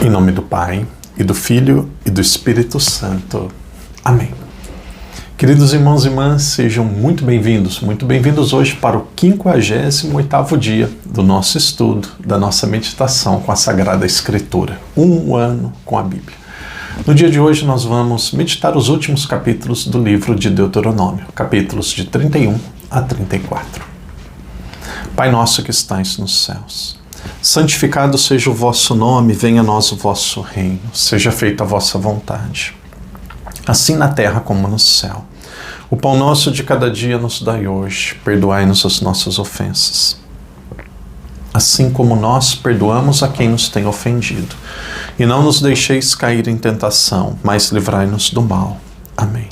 Em nome do Pai, e do Filho, e do Espírito Santo. Amém. Queridos irmãos e irmãs, sejam muito bem-vindos hoje para o 58º dia do nosso estudo, da nossa meditação com a Sagrada Escritura. Um ano com a Bíblia. No dia de hoje nós vamos meditar os últimos capítulos do livro de Deuteronômio, capítulos de 31 a 34. Pai nosso que estais nos céus, santificado seja o vosso nome, venha a nós o vosso reino, seja feita a vossa vontade, assim na terra como no céu. O pão nosso de cada dia nos dai hoje, perdoai-nos as nossas ofensas, assim como nós perdoamos a quem nos tem ofendido. E não nos deixeis cair em tentação, mas livrai-nos do mal. Amém.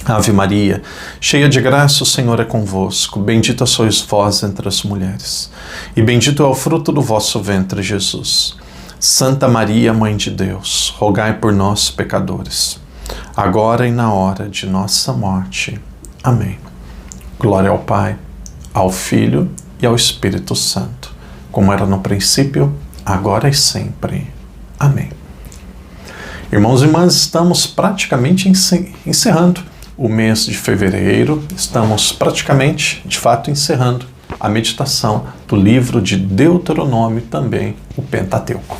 Ave Maria, cheia de graça, o Senhor é convosco. Bendita sois vós entre as mulheres, e bendito é o fruto do vosso ventre, Jesus. Santa Maria, Mãe de Deus, rogai por nós, pecadores, agora e na hora de nossa morte. Amém. Glória ao Pai, ao Filho e ao Espírito Santo, como era no princípio, agora e sempre. Amém. Irmãos e irmãs, estamos praticamente encerrando o mês de fevereiro, estamos praticamente, de fato, encerrando a meditação do livro de Deuteronômio, também o Pentateuco.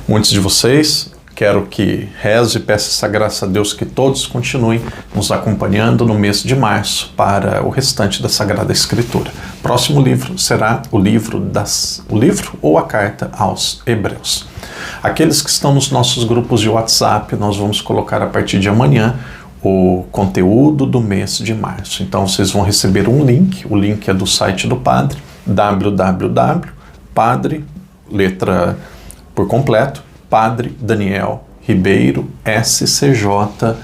Muitos de vocês, quero que rezo e peça essa graça a Deus que todos continuem nos acompanhando no mês de março para o restante da Sagrada Escritura. Próximo livro será o livro ou a carta aos Hebreus. Aqueles que estão nos nossos grupos de WhatsApp, nós vamos colocar a partir de amanhã o conteúdo do mês de março. Então vocês vão receber um link, o link é do site do Padre, www.padre, letra por completo, Padre Daniel Ribeiro scj.com.br.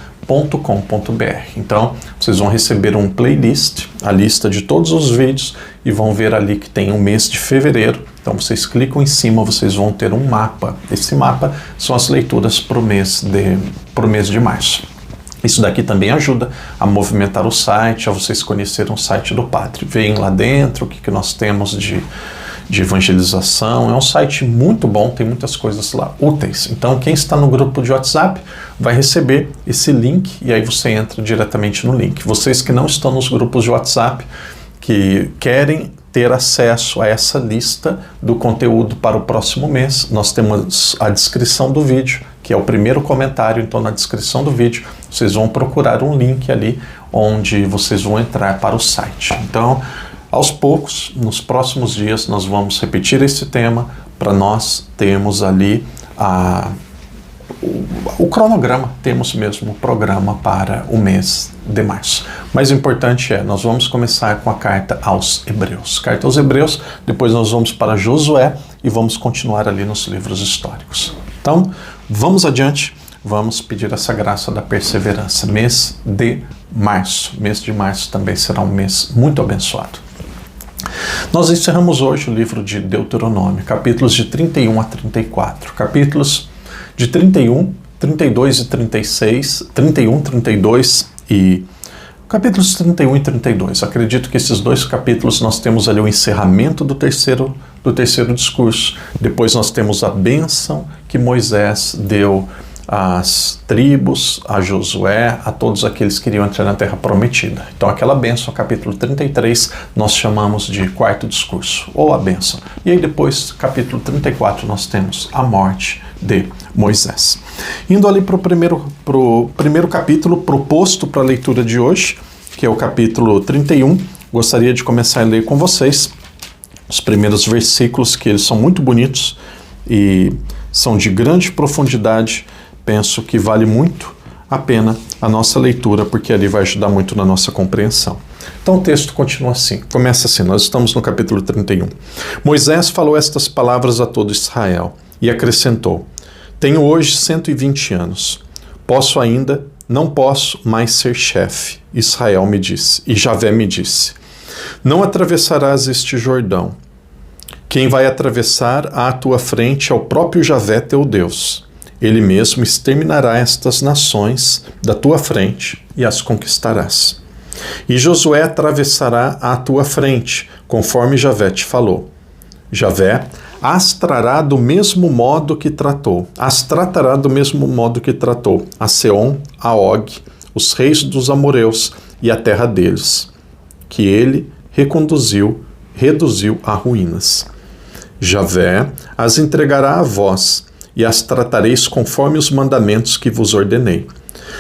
Então vocês vão receber um playlist, a lista de todos os vídeos, e vão ver ali que tem o mês de fevereiro. Então vocês clicam em cima, vocês vão ter um mapa. Esse mapa são as leituras para o mês de março. Isso daqui também ajuda a movimentar o site, a vocês conhecerem o site do Padre. Veem lá dentro o que nós temos de evangelização. É um site muito bom, tem muitas coisas lá úteis. Então quem está no grupo de WhatsApp vai receber esse link e aí você entra diretamente no link. Vocês que não estão nos grupos de WhatsApp, que querem ter acesso a essa lista do conteúdo para o próximo mês, nós temos a descrição do vídeo, que é o primeiro comentário. Então na descrição do vídeo vocês vão procurar um link ali onde vocês vão entrar para o site. Então, aos poucos, nos próximos dias, nós vamos repetir esse tema para nós termos ali o cronograma, temos mesmo o programa para o mês de março. Mas o importante nós vamos começar com a carta aos Hebreus. Carta aos Hebreus, depois nós vamos para Josué e vamos continuar ali nos livros históricos. Então, vamos adiante, vamos pedir essa graça da perseverança. Mês de março. Mês de março também será um mês muito abençoado. Nós encerramos hoje o livro de Deuteronômio, capítulos de 31 a 34. Capítulos de 31, 32 e 36, 31, 32 e... Capítulos 31 e 32. Acredito que esses dois capítulos nós temos ali o encerramento do terceiro discurso. Depois nós temos a bênção que Moisés deu às tribos, a Josué, a todos aqueles que iriam entrar na terra prometida. Então aquela bênção, capítulo 33, nós chamamos de quarto discurso, ou a bênção. E aí depois, capítulo 34, nós temos a morte de Moisés. Indo ali para o primeiro capítulo proposto para a leitura de hoje, que é o capítulo 31, gostaria de começar a ler com vocês os primeiros versículos, que eles são muito bonitos e são de grande profundidade. Penso que vale muito a pena a nossa leitura, porque ali vai ajudar muito na nossa compreensão. Então o texto continua assim, começa assim, nós estamos no capítulo 31. Moisés falou estas palavras a todo Israel e acrescentou: tenho hoje 120 anos, não posso mais ser chefe. Israel me disse, e Javé me disse: não atravessarás este Jordão. Quem vai atravessar à tua frente é o próprio Javé teu Deus. Ele mesmo exterminará estas nações da tua frente e as conquistarás. E Josué atravessará à tua frente, conforme Javé te falou. Javé as tratará do mesmo modo que tratou a Seom, a Og, os reis dos amorreus e a terra deles, que ele reduziu a ruínas. Javé as entregará a vós, e as tratareis conforme os mandamentos que vos ordenei.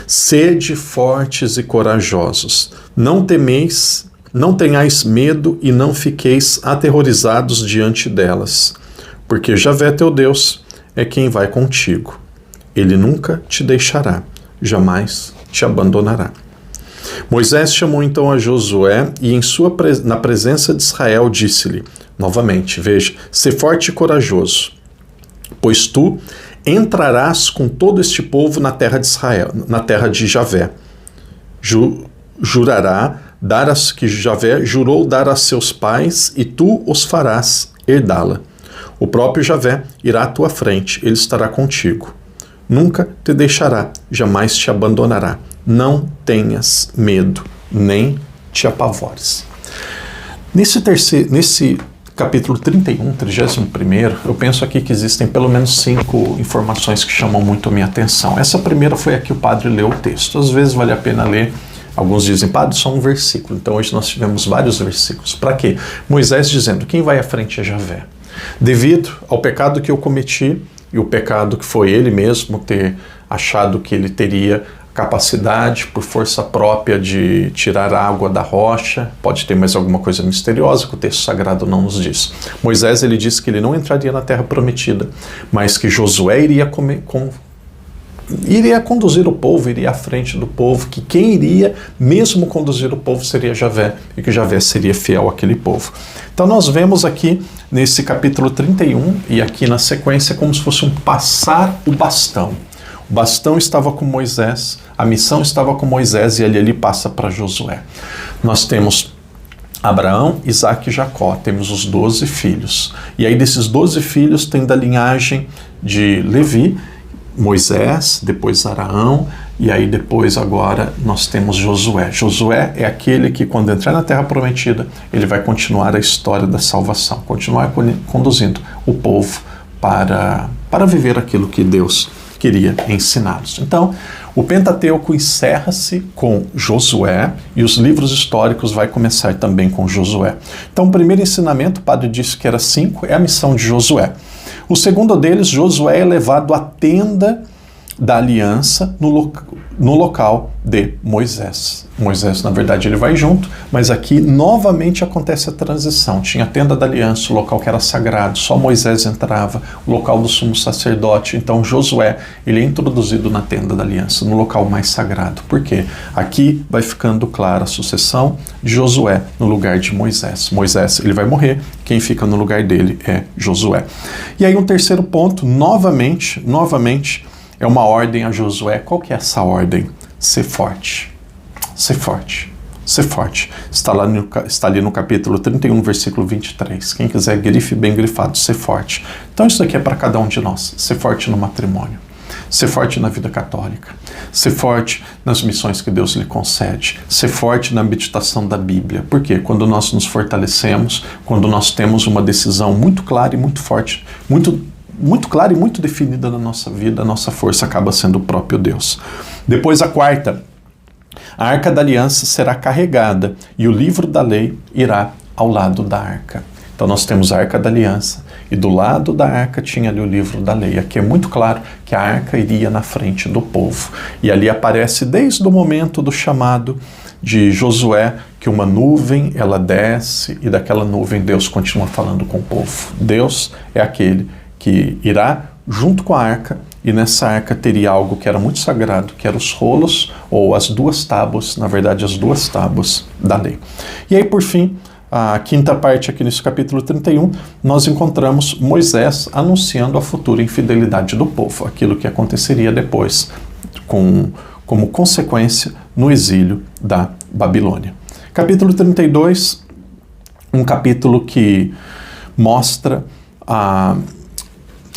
Sede fortes e corajosos, não tenhais medo e não fiqueis aterrorizados diante delas, porque Javé teu Deus é quem vai contigo. Ele nunca te deixará, jamais te abandonará. Moisés chamou então a Josué e na presença de Israel disse-lhe, novamente, veja, sê forte e corajoso, pois tu entrarás com todo este povo na terra de Israel, na terra de Javé. Que Javé jurou dar a seus pais, e tu os farás herdá-la. O próprio Javé irá à tua frente, ele estará contigo. Nunca te deixará, jamais te abandonará. Não tenhas medo, nem te apavores. Nesse capítulo 31, 31º, eu penso aqui que existem pelo menos 5 informações que chamam muito a minha atenção. Essa primeira foi a que o padre leu o texto. Às vezes vale a pena ler, alguns dizem, padre, só um versículo. Então hoje nós tivemos vários versículos. Para quê? Moisés dizendo, quem vai à frente é Javé. Devido ao pecado que eu cometi, e o pecado que foi ele mesmo ter achado que ele teria capacidade por força própria de tirar a água da rocha, pode ter mais alguma coisa misteriosa que o texto sagrado não nos diz. Moisés, ele disse que ele não entraria na terra prometida, mas que Josué iria conduzir o povo, iria à frente do povo, que quem iria mesmo conduzir o povo seria Javé, e que Javé seria fiel àquele povo. Então nós vemos aqui nesse capítulo 31, e aqui na sequência, como se fosse um passar o bastão. O bastão estava com Moisés, a missão estava com Moisés, e ele ali passa para Josué. Nós temos Abraão, Isaque e Jacó, temos os 12 filhos. E aí desses 12 filhos tem da linhagem de Levi, Moisés, depois Araão, e aí depois agora nós temos Josué. Josué é aquele que quando entrar na Terra Prometida, ele vai continuar a história da salvação, continuar conduzindo o povo para viver aquilo que Deus queria ensiná-los. Então, o Pentateuco encerra-se com Josué e os livros históricos vai começar também com Josué. Então, o primeiro ensinamento, o padre disse que era 5, é a missão de Josué. O segundo deles, Josué é levado à tenda da aliança no local de Moisés. Moisés, na verdade, ele vai junto, mas aqui novamente acontece a transição. Tinha a tenda da aliança, o local que era sagrado, só Moisés entrava, o local do sumo sacerdote. Então Josué, ele é introduzido na tenda da aliança, no local mais sagrado. Por quê? Aqui vai ficando clara a sucessão de Josué no lugar de Moisés. Moisés, ele vai morrer, quem fica no lugar dele é Josué. E aí um terceiro ponto, novamente, é uma ordem a Josué. Qual que é essa ordem? Ser forte. Ser forte. Ser forte. Está ali no capítulo 31, versículo 23. Quem quiser, grife bem grifado, ser forte. Então isso daqui é para cada um de nós. Ser forte no matrimônio. Ser forte na vida católica. Ser forte nas missões que Deus lhe concede. Ser forte na meditação da Bíblia. Por quê? Quando nós nos fortalecemos, quando nós temos uma decisão muito clara e muito forte, muito clara e muito definida na nossa vida, a nossa força acaba sendo o próprio Deus. Depois a quarta, a Arca da Aliança será carregada e o livro da lei irá ao lado da arca. Então nós temos a Arca da Aliança e do lado da arca tinha ali o livro da lei. Aqui é muito claro que a arca iria na frente do povo. E ali aparece desde o momento do chamado de Josué, que uma nuvem, ela desce e daquela nuvem Deus continua falando com o povo. Deus é aquele que irá junto com a arca, e nessa arca teria algo que era muito sagrado, que eram os rolos, ou as 2 tábuas, na verdade as 2 tábuas da lei. E aí, por fim, a quinta parte aqui nesse capítulo 31, nós encontramos Moisés anunciando a futura infidelidade do povo, aquilo que aconteceria depois, como consequência no exílio da Babilônia. Capítulo 32, um capítulo que mostra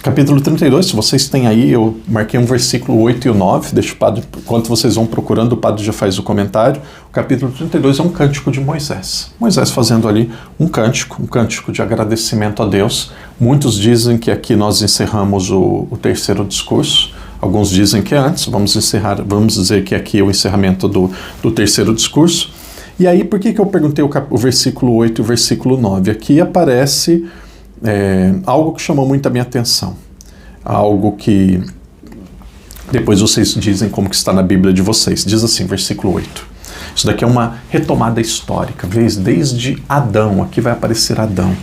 Capítulo 32, se vocês têm aí, eu marquei um versículo 8 e o 9, deixa o padre, enquanto vocês vão procurando, o padre já faz o comentário. O capítulo 32 é um cântico de Moisés. Moisés fazendo ali um cântico de agradecimento a Deus. Muitos dizem que aqui nós encerramos o terceiro discurso, alguns dizem que é antes, vamos dizer que aqui é o encerramento do terceiro discurso. E aí, por que eu perguntei o versículo 8 e o versículo 9? Aqui aparece algo que chamou muito a minha atenção, algo que depois vocês dizem como que está na Bíblia de vocês. Diz assim, versículo 8. Isso daqui é uma retomada histórica, desde Adão, aqui vai aparecer Adão.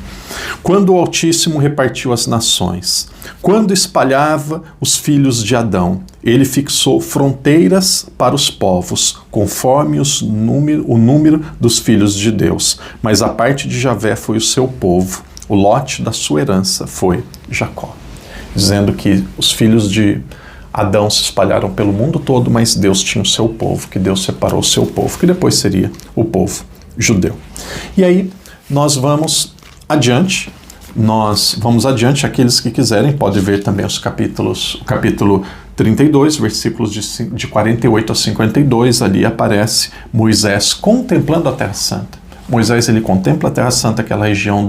Quando o Altíssimo repartiu as nações, quando espalhava os filhos de Adão, ele fixou fronteiras para os povos, conforme o número dos filhos de Deus. Mas a parte de Javé foi o seu povo, o lote da sua herança foi Jacó. Dizendo que os filhos de Adão se espalharam pelo mundo todo, mas Deus tinha o seu povo, que Deus separou o seu povo, que depois seria o povo judeu. E aí nós vamos adiante, aqueles que quiserem podem ver também os capítulos, o capítulo 32, versículos de 48 a 52, ali aparece Moisés contemplando a Terra Santa. Moisés, ele contempla a Terra Santa, aquela região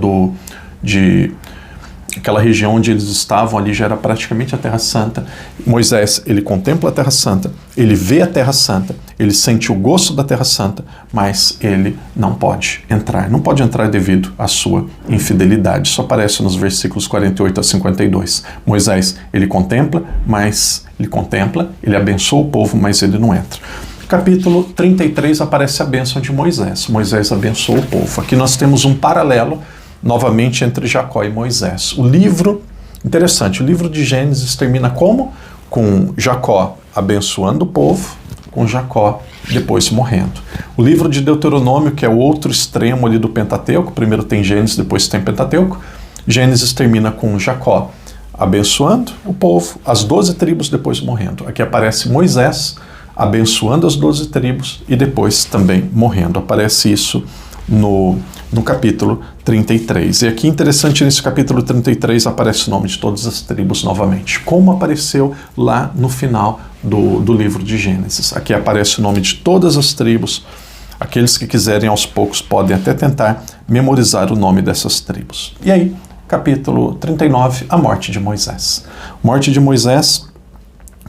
aquela região onde eles estavam ali já era praticamente a Terra Santa. Moisés, ele contempla a Terra Santa, ele vê a Terra Santa, ele sente o gosto da Terra Santa, mas ele não pode entrar devido à sua infidelidade. Isso aparece nos versículos 48 a 52. Moisés, ele contempla, ele abençoa o povo, mas ele não entra. Capítulo 33 aparece a bênção de Moisés. Moisés abençoa o povo. Aqui nós temos um paralelo novamente entre Jacó e Moisés. O livro de Gênesis termina como? Com Jacó abençoando o povo, com Jacó depois morrendo. O livro de Deuteronômio, que é o outro extremo ali do Pentateuco, primeiro tem Gênesis, depois tem Pentateuco. Gênesis termina com Jacó abençoando o povo, as 12 tribos, depois morrendo. Aqui aparece Moisés abençoando as 12 tribos e depois também morrendo. Aparece isso no capítulo 33. E aqui interessante, nesse capítulo 33 aparece o nome de todas as tribos novamente, como apareceu lá no final do livro de Gênesis. Aqui aparece o nome de todas as tribos. Aqueles que quiserem aos poucos podem até tentar memorizar o nome dessas tribos. E aí, capítulo 39, a morte de Moisés. Morte de Moisés,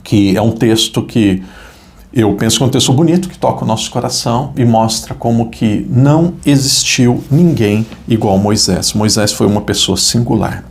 que é um texto que eu penso que é um texto bonito, que toca o nosso coração e mostra como que não existiu ninguém igual a Moisés. Moisés foi uma pessoa singular.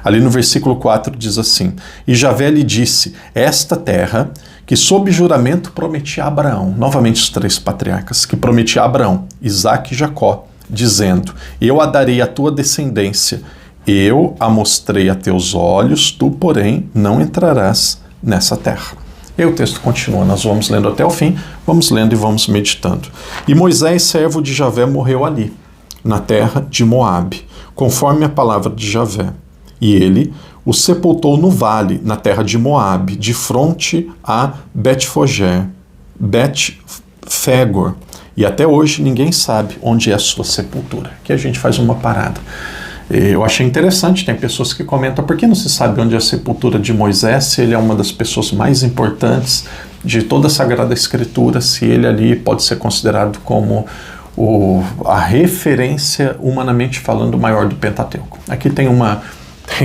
Ali no versículo 4 diz assim: E Javé lhe disse, esta terra que sob juramento prometia a Abraão, novamente os 3 patriarcas, que prometia a Abraão, Isaque e Jacó, dizendo, eu a darei à tua descendência, eu a mostrei a teus olhos, tu, porém, não entrarás nessa terra. E aí o texto continua, nós vamos lendo até o fim, vamos lendo e vamos meditando. E Moisés, servo de Javé, morreu ali, na terra de Moabe, conforme a palavra de Javé. E ele o sepultou no vale, na terra de Moabe, de fronte a Bet-Fogé, Bet-Fegor. E até hoje ninguém sabe onde é a sua sepultura. Aqui a gente faz uma parada. Eu achei interessante, tem pessoas que comentam, por que não se sabe onde é a sepultura de Moisés, se ele é uma das pessoas mais importantes de toda a Sagrada Escritura, se ele ali pode ser considerado como a referência, humanamente falando, maior do Pentateuco. Aqui tem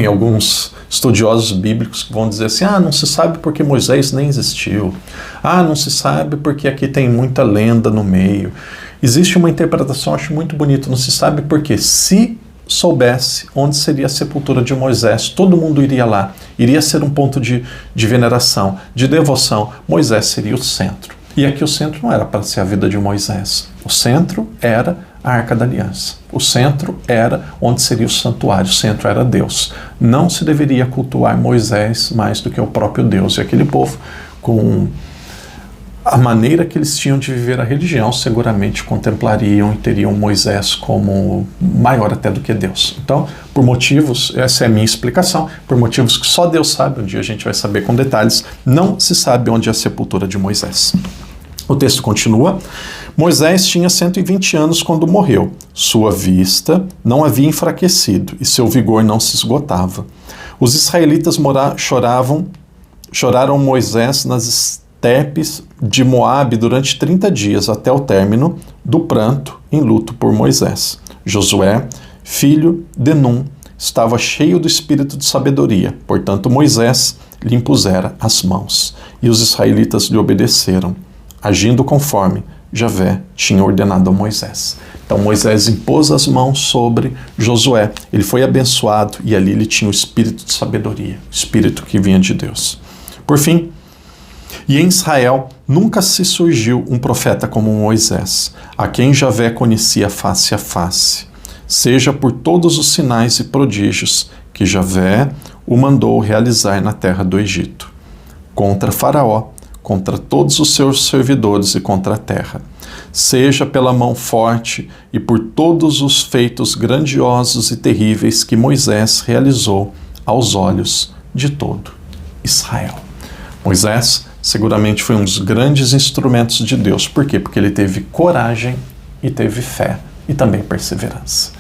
alguns estudiosos bíblicos que vão dizer assim, não se sabe porque Moisés nem existiu, não se sabe porque aqui tem muita lenda no meio. Existe uma interpretação, acho muito bonito, não se sabe porque se soubesse onde seria a sepultura de Moisés, todo mundo iria lá, iria ser um ponto de veneração, de devoção, Moisés seria o centro. E aqui o centro não era para ser a vida de Moisés, o centro era a Arca da Aliança, o centro era onde seria o santuário, o centro era Deus. Não se deveria cultuar Moisés mais do que o próprio Deus, e aquele povo, com a maneira que eles tinham de viver a religião, seguramente contemplariam e teriam Moisés como maior até do que Deus. Então, por motivos, essa é a minha explicação, por motivos que só Deus sabe, um dia a gente vai saber com detalhes, não se sabe onde é a sepultura de Moisés. O texto continua, Moisés tinha 120 anos quando morreu, sua vista não havia enfraquecido e seu vigor não se esgotava. Os israelitas choraram Moisés nas estepes de Moabe durante 30 dias, até o término do pranto em luto por Moisés. Josué, filho de Num, estava cheio do espírito de sabedoria, portanto Moisés lhe impusera as mãos, e os israelitas lhe obedeceram, agindo conforme Javé tinha ordenado a Moisés. Então Moisés impôs as mãos sobre Josué, ele foi abençoado e ali ele tinha o espírito de sabedoria, o espírito que vinha de Deus. Por fim, e em Israel nunca se surgiu um profeta como Moisés, a quem Javé conhecia face a face, seja por todos os sinais e prodígios que Javé o mandou realizar na terra do Egito, contra Faraó, contra todos os seus servidores e contra a terra, seja pela mão forte e por todos os feitos grandiosos e terríveis que Moisés realizou aos olhos de todo Israel. Moisés seguramente foi um dos grandes instrumentos de Deus. Por quê? Porque ele teve coragem e teve fé e também perseverança.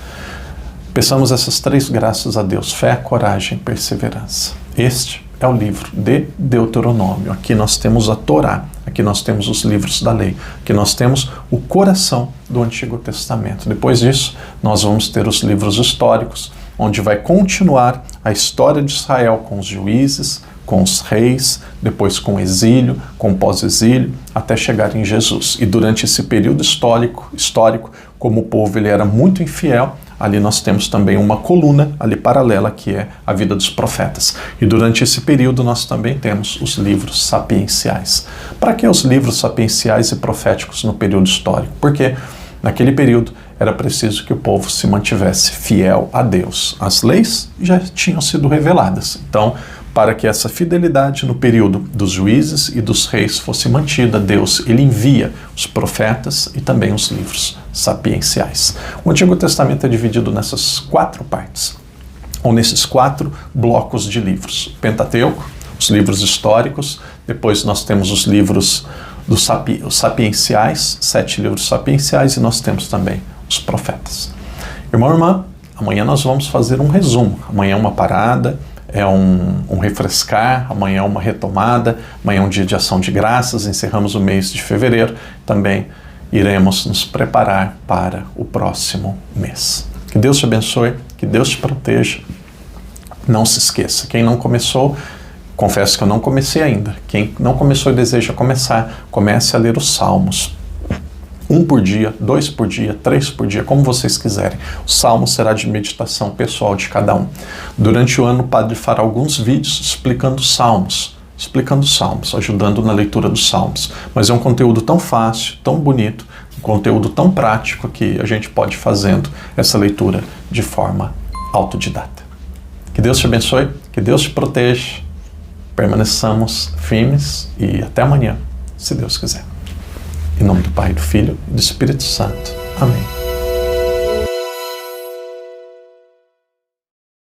Peçamos essas 3 graças a Deus: fé, coragem e perseverança. Este é o livro de Deuteronômio. Aqui nós temos a Torá, aqui nós temos os livros da lei, aqui nós temos o coração do Antigo Testamento. Depois disso, nós vamos ter os livros históricos, onde vai continuar a história de Israel com os juízes, com os reis, depois com o exílio, com o pós-exílio, até chegar em Jesus. E durante esse período histórico, como o povo ele era muito infiel, ali nós temos também uma coluna ali paralela, que é a vida dos profetas. E durante esse período nós também temos os livros sapienciais. Para que os livros sapienciais e proféticos no período histórico? Porque naquele período era preciso que o povo se mantivesse fiel a Deus. As leis já tinham sido reveladas. Então, para que essa fidelidade no período dos juízes e dos reis fosse mantida, Deus ele envia os profetas e também os livros sapienciais. O Antigo Testamento é dividido nessas 4 partes, ou nesses 4 blocos de livros. O Pentateuco, os livros históricos, depois nós temos os livros dos sapienciais, 7 livros sapienciais, e nós temos também os profetas. Irmão e irmã, amanhã nós vamos fazer um resumo. Amanhã é uma parada, é um refrescar, amanhã é uma retomada, amanhã é um dia de ação de graças, encerramos o mês de fevereiro, também iremos nos preparar para o próximo mês. Que Deus te abençoe, que Deus te proteja. Não se esqueça, quem não começou, confesso que eu não comecei ainda, quem não começou e deseja começar, comece a ler os Salmos. 1 por dia, 2 por dia, 3 por dia, como vocês quiserem. O Salmo será de meditação pessoal de cada um. Durante o ano, o Padre fará alguns vídeos explicando os Salmos, ajudando na leitura dos Salmos. Mas é um conteúdo tão fácil, tão bonito, um conteúdo tão prático que a gente pode ir fazendo essa leitura de forma autodidata. Que Deus te abençoe, que Deus te proteja, permaneçamos firmes e até amanhã, se Deus quiser. Em nome do Pai, do Filho e do Espírito Santo. Amém.